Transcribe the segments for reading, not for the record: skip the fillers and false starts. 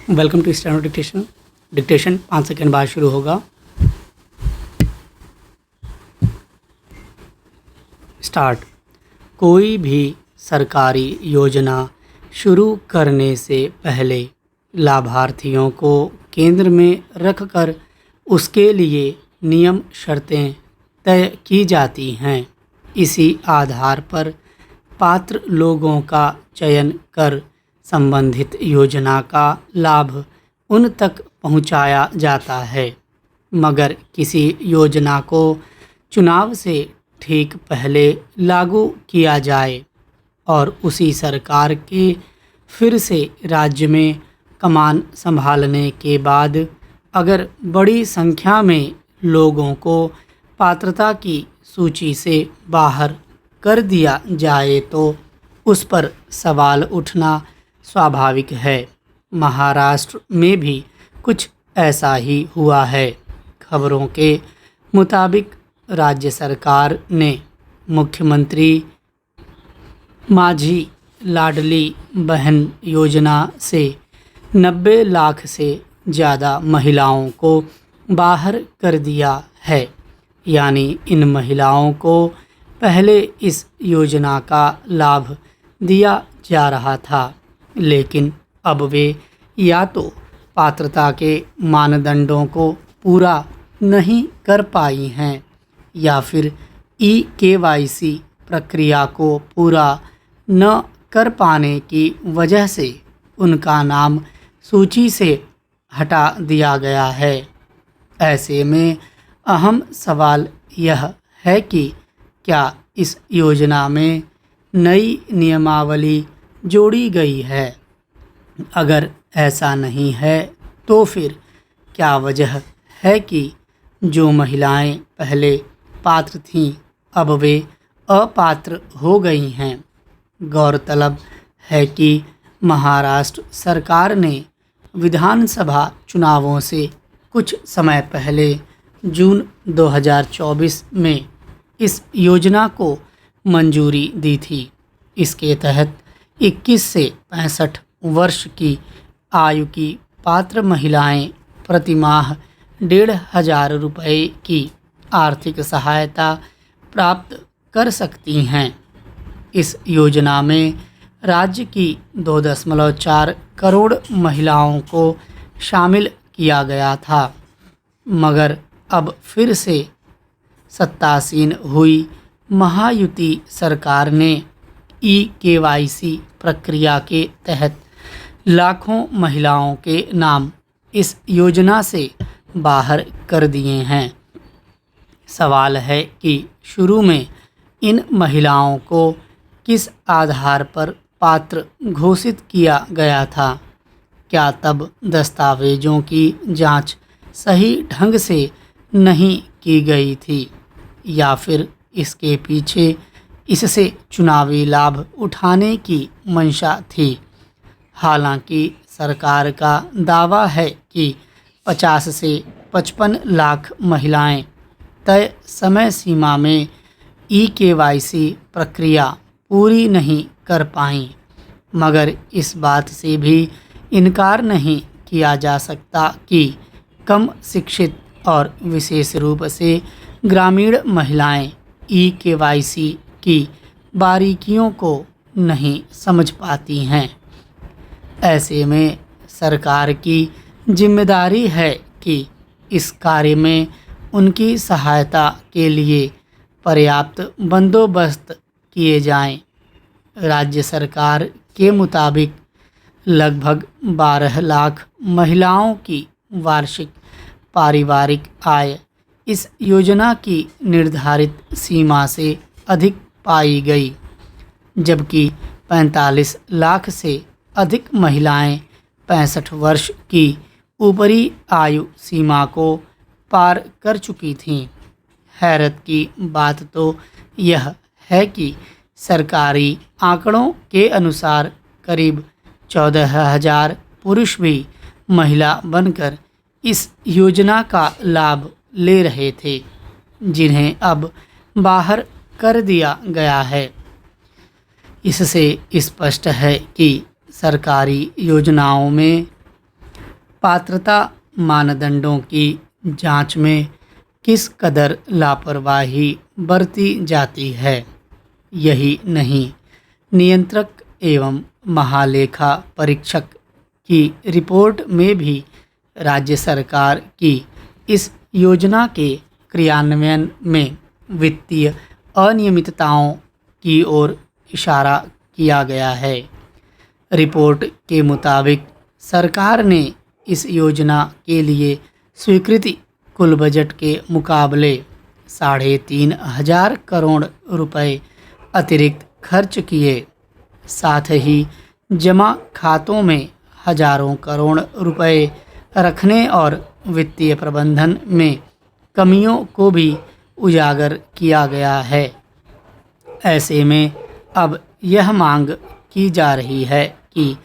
Welcome to steno dictation. Dictation 5 second बाद शुरू होगा। स्टार्ट। कोई भी सरकारी योजना शुरू करने से पहले लाभार्थियों को केंद्र में रखकर उसके लिए नियम शर्तें तय की जाती हैं। इसी आधार पर पात्र लोगों का चयन कर संबंधित योजना का लाभ उन तक पहुंचाया जाता है। मगर किसी योजना को चुनाव से ठीक पहले लागू किया जाए और उसी सरकार के फिर से राज्य में कमान संभालने के बाद अगर बड़ी संख्या में लोगों को पात्रता की सूची से बाहर कर दिया जाए तो उस पर सवाल उठना स्वाभाविक है। महाराष्ट्र में भी कुछ ऐसा ही हुआ है। खबरों के मुताबिक राज्य सरकार ने मुख्यमंत्री माझी लाडली बहन योजना से 90 लाख से ज़्यादा महिलाओं को बाहर कर दिया है। यानी इन महिलाओं को पहले इस योजना का लाभ दिया जा रहा था, लेकिन अब वे या तो पात्रता के मानदंडों को पूरा नहीं कर पाई हैं या फिर EKYC प्रक्रिया को पूरा न कर पाने की वजह से उनका नाम सूची से हटा दिया गया है। ऐसे में अहम सवाल यह है कि क्या इस योजना में नई नियमावली जोड़ी गई है? अगर ऐसा नहीं है तो फिर क्या वजह है कि जो महिलाएं पहले पात्र थीं अब वे अपात्र हो गई हैं? गौरतलब है कि महाराष्ट्र सरकार ने विधानसभा चुनावों से कुछ समय पहले जून 2024 में इस योजना को मंजूरी दी थी। इसके तहत 21 से 65 वर्ष की आयु की पात्र महिलाएं प्रतिमाह 1,500 रुपये की आर्थिक सहायता प्राप्त कर सकती हैं। इस योजना में राज्य की 2.4 करोड़ महिलाओं को शामिल किया गया था, मगर अब फिर से सत्तासीन हुई महायुति सरकार ने EKYC प्रक्रिया के तहत लाखों महिलाओं के नाम इस योजना से बाहर कर दिए हैं। सवाल है कि शुरू में इन महिलाओं को किस आधार पर पात्र घोषित किया गया था? क्या तब दस्तावेजों की जांच सही ढंग से नहीं की गई थी या फिर इसके पीछे इससे चुनावी लाभ उठाने की मंशा थी? हालांकि सरकार का दावा है कि 50 से 55 लाख महिलाएं तय समय सीमा में EKYC प्रक्रिया पूरी नहीं कर पाईं, मगर इस बात से भी इनकार नहीं किया जा सकता कि कम शिक्षित और विशेष रूप से ग्रामीण महिलाएं EKYC की बारीकियों को नहीं समझ पाती हैं। ऐसे में सरकार की जिम्मेदारी है कि इस कार्य में उनकी सहायता के लिए पर्याप्त बंदोबस्त किए जाएं। राज्य सरकार के मुताबिक लगभग 12 लाख महिलाओं की वार्षिक पारिवारिक आय इस योजना की निर्धारित सीमा से अधिक पाई गई, जबकि 45 लाख से अधिक महिलाएं 65 वर्ष की ऊपरी आयु सीमा को पार कर चुकी थीं। हैरत की बात तो यह है कि सरकारी आंकड़ों के अनुसार करीब 14,000 पुरुष भी महिला बनकर इस योजना का लाभ ले रहे थे, जिन्हें अब बाहर कर दिया गया है। इससे स्पष्ट है कि सरकारी योजनाओं में पात्रता मानदंडों की जांच में किस कदर लापरवाही बरती जाती है। यही नहीं, नियंत्रक एवं महालेखा परीक्षक की रिपोर्ट में भी राज्य सरकार की इस योजना के क्रियान्वयन में वित्तीय अनियमितताओं की ओर इशारा किया गया है। रिपोर्ट के मुताबिक सरकार ने इस योजना के लिए स्वीकृति कुल बजट के मुकाबले 3,500 करोड़ रुपए अतिरिक्त खर्च किए। साथ ही जमा खातों में हजारों करोड़ रुपए रखने और वित्तीय प्रबंधन में कमियों को भी उजागर किया गया है। ऐसे में अब यह मांग की जा रही है कि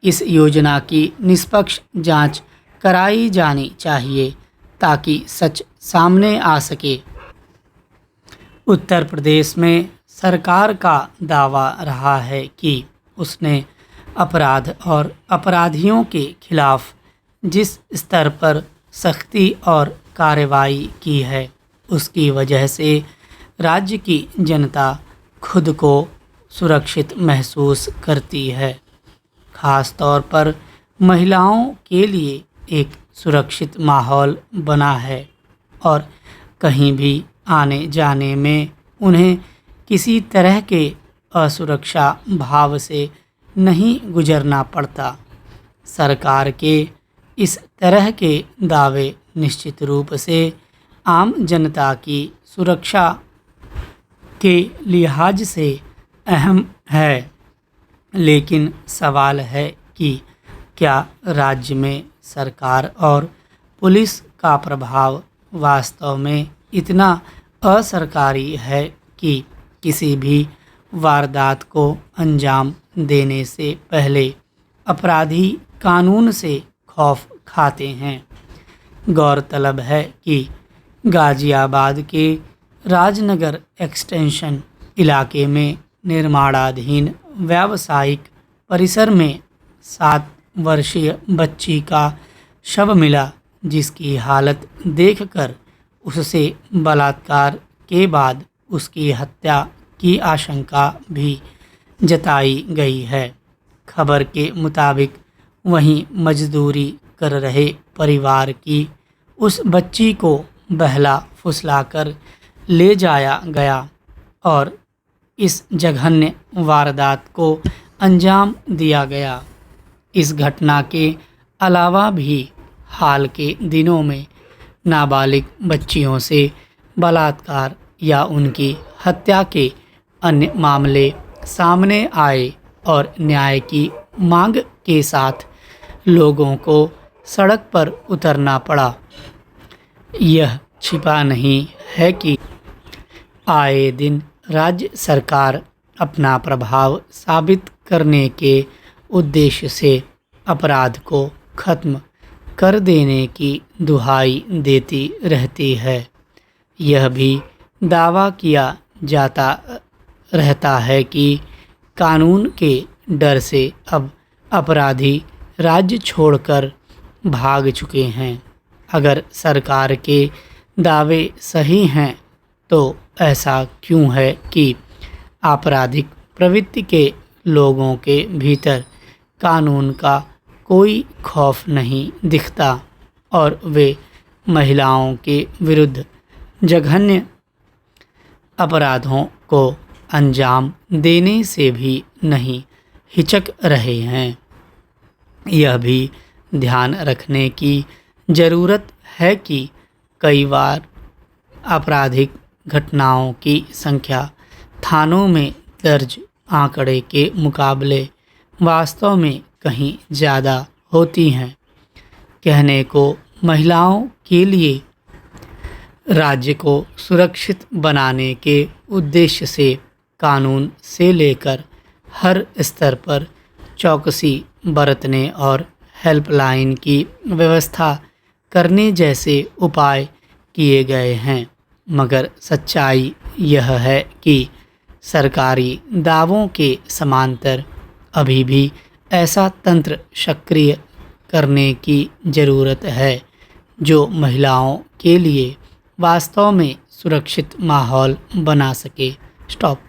इस योजना की निष्पक्ष जांच कराई जानी चाहिए ताकि सच सामने आ सके। उत्तर प्रदेश में सरकार का दावा रहा है कि उसने अपराध और अपराधियों के खिलाफ जिस स्तर पर सख्ती और कार्रवाई की है, उसकी वजह से राज्य की जनता खुद को सुरक्षित महसूस करती है। ख़ास तौर पर महिलाओं के लिए एक सुरक्षित माहौल बना है और कहीं भी आने जाने में उन्हें किसी तरह के असुरक्षा भाव से नहीं गुजरना पड़ता। सरकार के इस तरह के दावे निश्चित रूप से आम जनता की सुरक्षा के लिहाज से अहम है, लेकिन सवाल है कि क्या राज्य में सरकार और पुलिस का प्रभाव वास्तव में इतना असरकारी है कि किसी भी वारदात को अंजाम देने से पहले अपराधी कानून से खौफ खाते हैं। गौरतलब है कि गाजियाबाद के राजनगर एक्सटेंशन इलाके में निर्माणाधीन व्यावसायिक परिसर में 7 वर्षीय बच्ची का शव मिला, जिसकी हालत देखकर उससे बलात्कार के बाद उसकी हत्या की आशंका भी जताई गई है। खबर के मुताबिक वहीं मजदूरी कर रहे परिवार की उस बच्ची को बहला फुसलाकर ले जाया गया और इस जघन्य वारदात को अंजाम दिया गया। इस घटना के अलावा भी हाल के दिनों में नाबालिग बच्चियों से बलात्कार या उनकी हत्या के अन्य मामले सामने आए और न्याय की मांग के साथ लोगों को सड़क पर उतरना पड़ा। यह छिपा नहीं है कि आए दिन राज्य सरकार अपना प्रभाव साबित करने के उद्देश्य से अपराध को खत्म कर देने की दुहाई देती रहती है। यह भी दावा किया जाता रहता है कि कानून के डर से अब अपराधी राज्य छोड़कर भाग चुके हैं। अगर सरकार के दावे सही हैं तो ऐसा क्यों है कि आपराधिक प्रवृत्ति के लोगों के भीतर कानून का कोई खौफ नहीं दिखता और वे महिलाओं के विरुद्ध जघन्य अपराधों को अंजाम देने से भी नहीं हिचक रहे हैं। यह भी ध्यान रखने की ज़रूरत है कि कई बार आपराधिक घटनाओं की संख्या थानों में दर्ज आंकड़े के मुकाबले वास्तव में कहीं ज़्यादा होती हैं। कहने को महिलाओं के लिए राज्य को सुरक्षित बनाने के उद्देश्य से कानून से लेकर हर स्तर पर चौकसी बरतने और हेल्पलाइन की व्यवस्था करने जैसे उपाय किए गए हैं, मगर सच्चाई यह है कि सरकारी दावों के समांतर अभी भी ऐसा तंत्र सक्रिय करने की ज़रूरत है जो महिलाओं के लिए वास्तव में सुरक्षित माहौल बना सके। स्टॉप।